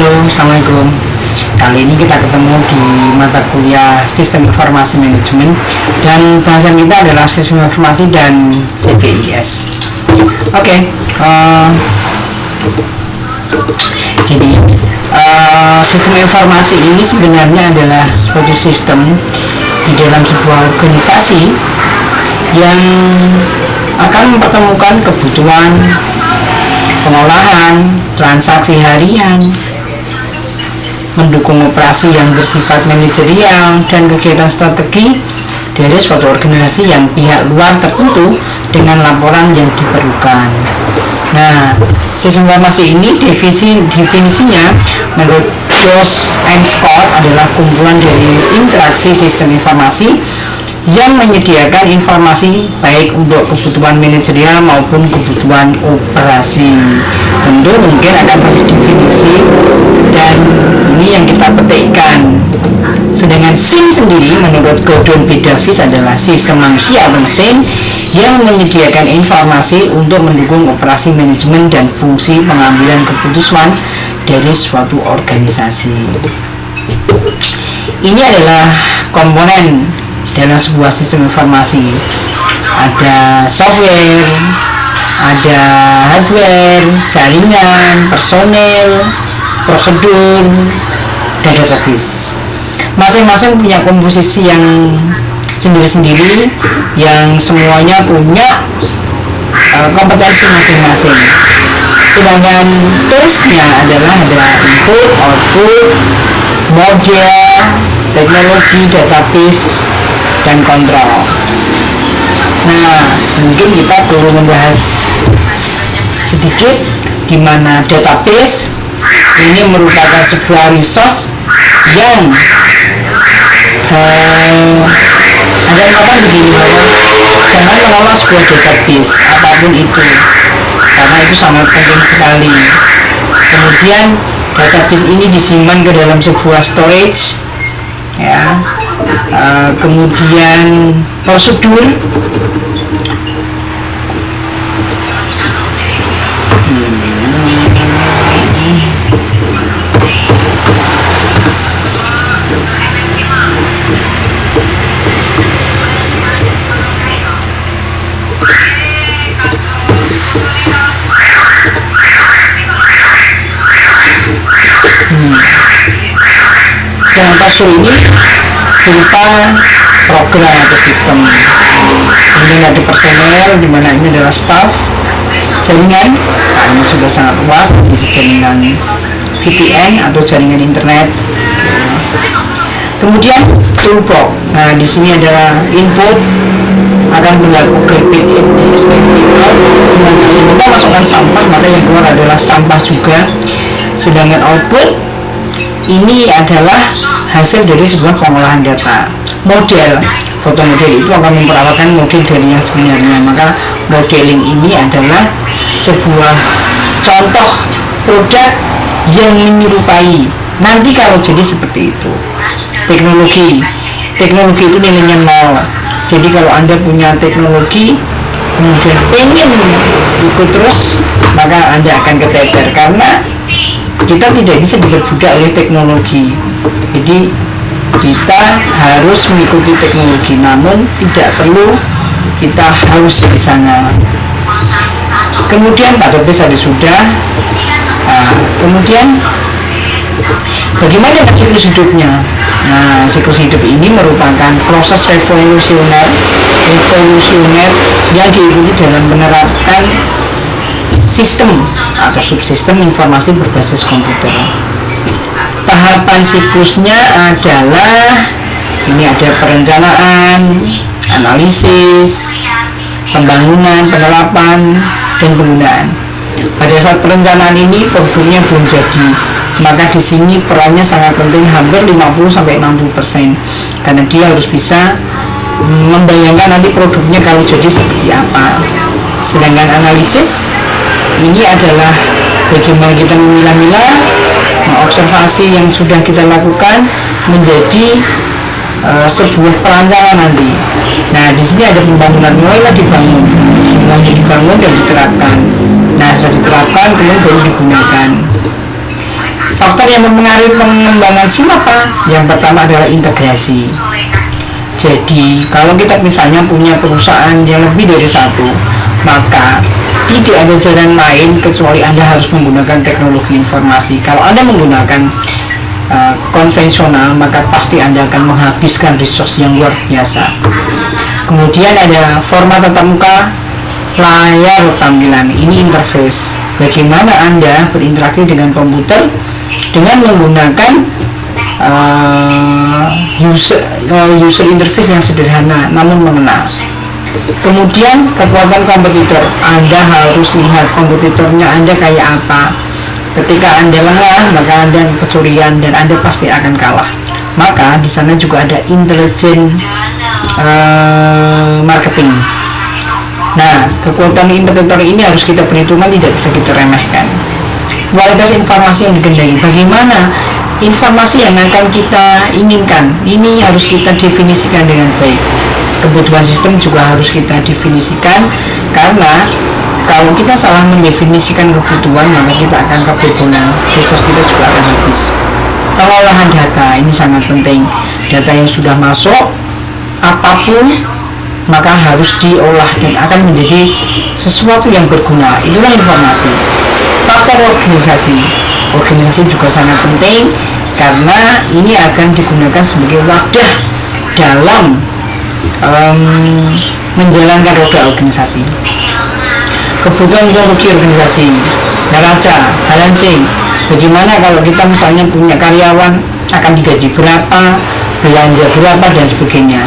Halo, Assalamualaikum. Kali ini kita ketemu di mata kuliah Sistem Informasi Manajemen dan bahasan kita adalah Sistem Informasi dan CPIS. Oke, jadi sistem informasi ini sebenarnya adalah suatu sistem di dalam sebuah organisasi yang akan mempertemukan kebutuhan pengolahan, transaksi harian, mendukung operasi yang bersifat manajerial dan kegiatan strategi dari suatu organisasi yang pihak luar tertentu dengan laporan yang diperlukan. Nah, sistem informasi ini definisinya menurut Joss and Scott adalah kumpulan dari interaksi sistem informasi yang menyediakan informasi baik untuk kebutuhan manajerial maupun kebutuhan operasi. Tentu mungkin akan banyak definisi dan ini yang kita petikkan. Sedangkan SIM sendiri menurut Gordon B. Davis adalah sistem manusia mesin yang menyediakan informasi untuk mendukung operasi manajemen dan fungsi pengambilan keputusan dari suatu organisasi. Ini adalah komponen dalam sebuah sistem informasi. Ada software, ada hardware, jaringan, personel, prosedur, dan database. Masing-masing punya komposisi yang sendiri-sendiri, yang semuanya punya kompetensi masing-masing. Sedangkan toolsnya adalah ada input, output, model, teknologi, database, dan kontrol. Nah, mungkin kita perlu membahas sedikit di mana database ini merupakan sebuah resource yang ada ungkapan begini bahwa jangan menolak sebuah database apapun itu karena itu sangat penting sekali. Kemudian database ini disimpan ke dalam sebuah storage, ya. Kemudian prosedur dan prosedur ini berupa program atau sistem. Kemudian ada personel, di mana ini adalah staff, jaringan. Nah, ini sudah sangat luas, bisa jaringan VPN atau jaringan internet. Kemudian toolbox. Nah, di sini adalah input akan berlaku repeat escape out. Di mana kita masukkan sampah, maka yang keluar adalah sampah juga. Sedangkan output ini adalah hasil dari sebuah pengolahan data. Model, foto model itu akan memperawakan model dari yang sebenarnya. Maka modeling ini adalah sebuah contoh produk yang menyerupai nanti kalau jadi seperti itu. Teknologi itu nilainya 0. Jadi kalau Anda punya teknologi kemudian pengen ikut terus, maka Anda akan keteter karena kita tidak bisa diperbudak oleh teknologi. Jadi kita harus mengikuti teknologi, namun tidak perlu kita harus di sana. Kemudian database ada sudah. Kemudian bagaimana siklus hidupnya? Nah, siklus hidup ini merupakan proses revolusioner yang diikuti dalam menerapkan sistem atau subsistem informasi berbasis komputer. Tahapan siklusnya adalah ini ada perencanaan, analisis, pembangunan, penerapan, dan penggunaan. Pada saat perencanaan ini produknya belum jadi, maka di sini perannya sangat penting, hampir 50-60%, karena dia harus bisa membayangkan nanti produknya kalau jadi seperti apa. Sedangkan analisis ini adalah bagaimana kita memilah-milah, mengobservasi yang sudah kita lakukan menjadi sebuah perancangan nanti. Nah, di sini ada pembangunan, mulailah dibangun, semuanya dibangun dan diterapkan. Nah, setelah diterapkan kemudian baru digunakan. Faktor yang mempengaruhi pengembangan SIM apa? Yang pertama adalah integrasi. Jadi kalau kita misalnya punya perusahaan yang lebih dari satu, maka tidak ada jalan lain kecuali Anda harus menggunakan teknologi informasi. Kalau Anda menggunakan konvensional, maka pasti Anda akan menghabiskan resource yang luar biasa. Kemudian ada format tatap muka, layar tampilan, ini interface. Bagaimana Anda berinteraksi dengan komputer dengan menggunakan user interface yang sederhana namun mengenal. Kemudian kekuatan kompetitor, Anda harus lihat kompetitornya Anda kayak apa. Ketika Anda lengah, maka Anda kecurian dan Anda pasti akan kalah. Maka di sana juga ada intelijen marketing. Nah, kekuatan kompetitor ini harus kita perhitungkan, tidak bisa kita remehkan. Kualitas informasi yang digendaki, bagaimana informasi yang akan kita inginkan, ini harus kita definisikan dengan baik. Kebutuhan sistem juga harus kita definisikan, karena kalau kita salah mendefinisikan kebutuhan, maka kita akan kebobolan, resource kita juga akan habis. Pengolahan data ini sangat penting. Data yang sudah masuk, apapun, maka harus diolah dan akan menjadi sesuatu yang berguna. Itulah informasi. Faktor organisasi, organisasi juga sangat penting karena ini akan digunakan sebagai wadah dalam menjalankan roda organisasi. Kebutuhan teknologi organisasi, neraca, balancing. Bagaimana kalau kita misalnya punya karyawan, akan digaji berapa, belanja berapa dan sebagainya.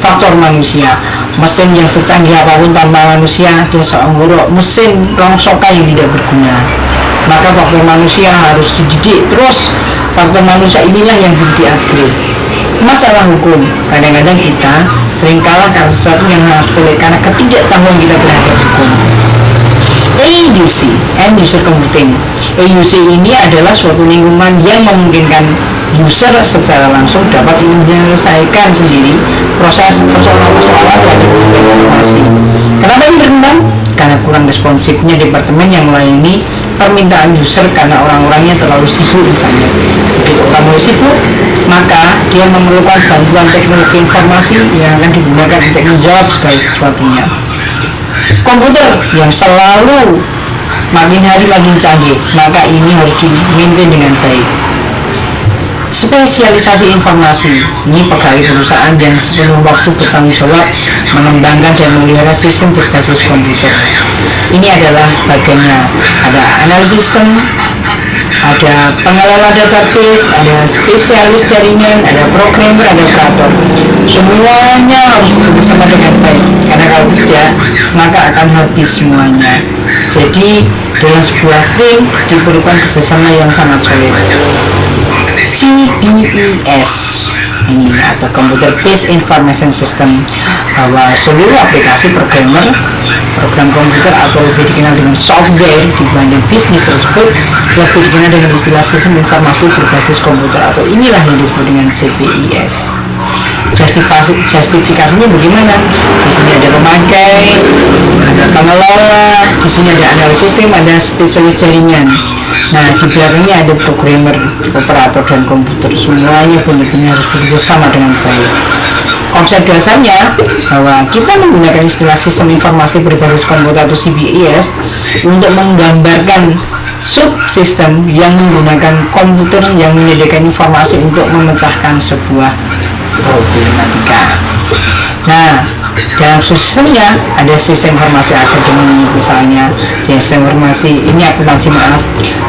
Faktor manusia, mesin yang secanggih apapun tanpa manusia dia seorang mesin rongsokan yang tidak berguna. Maka faktor manusia harus dididik terus. Faktor manusia inilah yang bisa di-upgrade. Masalah hukum, kadang-kadang kita sering kalah karena sesuatu yang sangat sepele, karena ketidaktahuan kita terhadap hukum. AUC, End User Computing. AUC ini adalah suatu lingkungan yang memungkinkan user secara langsung dapat menyelesaikan sendiri proses persoalan-persoalan terhadap informasi. Kenapa ini berkembang? Karena kurang responsifnya departemen yang melayani permintaan user, karena orang-orangnya terlalu sibuk misalnya. Begitu orang mulai sibuk, maka dia memerlukan bantuan teknologi informasi yang akan digunakan untuk menjawab segala sesuatunya. Komputer yang selalu makin hari makin canggih, maka ini harus di-maintain dengan baik. Spesialisasi informasi, ini pegawai perusahaan yang sepenuh waktu bertanggung jawab mengembangkan dan memelihara sistem berbasis komputer. Ini adalah bagiannya, ada analisis sistem, ada pengelola database, ada spesialis jaringan, ada programmer, ada operator. Semuanya harus bekerjasama dengan baik, karena kalau tidak, maka akan habis semuanya. Jadi dalam sebuah tim diperlukan kerjasama yang sangat solid. CBES ini atau Computer Based Information System, bahwa seluruh aplikasi program komputer atau lebih dikenal dengan software di bagian bisnis tersebut lebih dikenal dengan istilah sistem informasi berbasis komputer, atau inilah yang disebut dengan CBES. Justifikasinya bagaimana? Di sini ada pemakai, ada pengelola, di sini ada analisis sistem, ada spesialis jaringan. Nah, di belakangnya ada programmer, operator, dan komputer. Semuanya benar-benar harus bekerja sama dengan baik. Konsep dasarnya bahwa kita menggunakan istilah sistem informasi berbasis komputer atau CBES untuk menggambarkan subsistem yang menggunakan komputer yang menyediakan informasi untuk memecahkan sebuah problematika. Nah, dalam sistemnya ada sistem informasi akademik, misalnya sistem informasi ini akuntansi, maaf,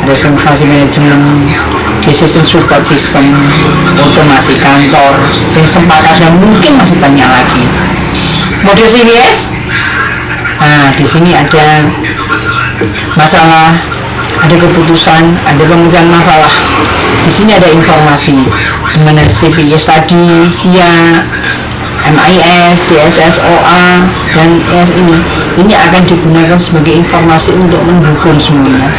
ada sistem informasi manajemen, decision support system, otomasi kantor, sistem pakar, dan mungkin masih banyak lagi. Model CBS, nah di sini ada masalah, ada keputusan, ada pemecahan masalah. Di sini ada informasi mengenai CBS tadi, SIA, MIS, DSS, OA, dan ES ini akan digunakan sebagai informasi untuk mendukung semuanya.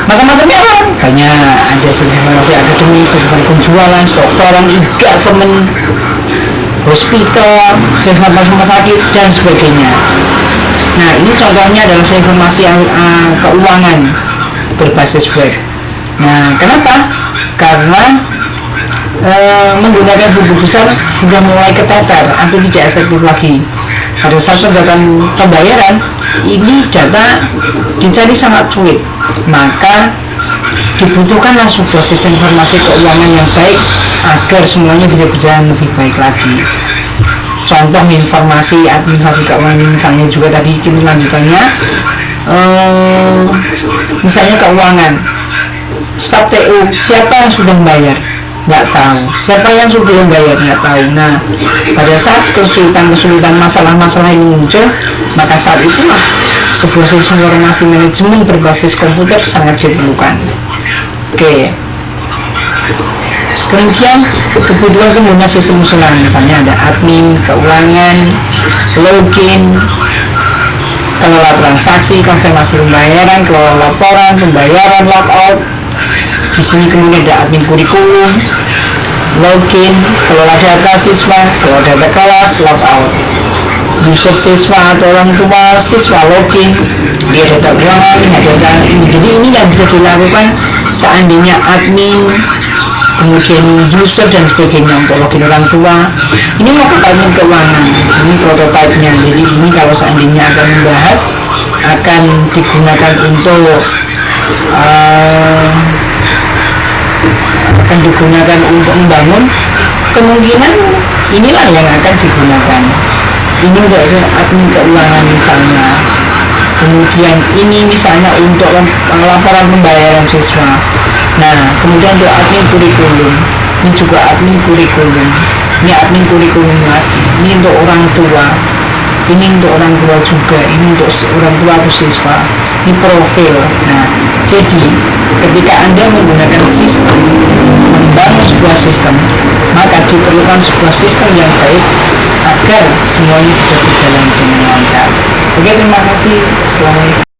Macam-macamnya apa? Banyak, ada sistem informasi akademik, sistem penjualan, stok barang, e-government, hospital, sistem informasi rumah sakit, dan sebagainya. Nah, ini contohnya adalah sistem informasi keuangan berbasis web. Nah, kenapa? Karena menggunakan buku besar sudah mulai keteter atau tidak efektif lagi. Pada saat pendataan pembayaran, ini data dicari sangat sulit, maka dibutuhkanlah sebuah sistem informasi keuangan yang baik agar semuanya bisa berjalan lebih baik lagi. Contoh informasi administrasi keuangan misalnya juga tadi ini lanjutannya, misalnya keuangan staf TU, siapa yang sudah membayar? Nggak tahu. Siapa yang sudah membayar? Nggak tahu. Nah, pada saat kesulitan masalah-masalah ini muncul, maka saat itulah sebuah sistem informasi manajemen berbasis komputer sangat diperlukan. Oke. Kemudian kebutuhan pengguna sistem usulan, misalnya ada admin, keuangan, login, kelola transaksi, konfirmasi pembayaran, kelola laporan, pembayaran, logout. Di sini kemudian ada admin kurikulum, login, kelola data siswa, kelola data kelas, logout. User siswa atau orang tua siswa login, dia data keuangan, data ini. Jadi ini yang bisa dilakukan seandainya admin, kemudian user dan sebagainya untuk login orang tua. Ini mau ke admin keuangan, ini prototipenya. Jadi ini kalau seandainya akan membahas, akan digunakan untuk membangun, kemungkinan inilah yang akan digunakan. Ini untuk admin keuangan misalnya, kemudian ini misalnya untuk laporan pembayaran siswa. Nah, kemudian untuk admin kurikulum, ini juga admin kurikulum, ini admin kurikulum lagi, ini untuk orang tua, ini untuk orang tua juga, ini untuk orang tua atau siswa, ini profil. Nah, jadi ketika Anda menggunakan sistem, membangun sebuah sistem, maka diperlukan sebuah sistem yang baik agar semuanya bisa berjalan dengan lancar. Oke, terima kasih. Assalamualaikum.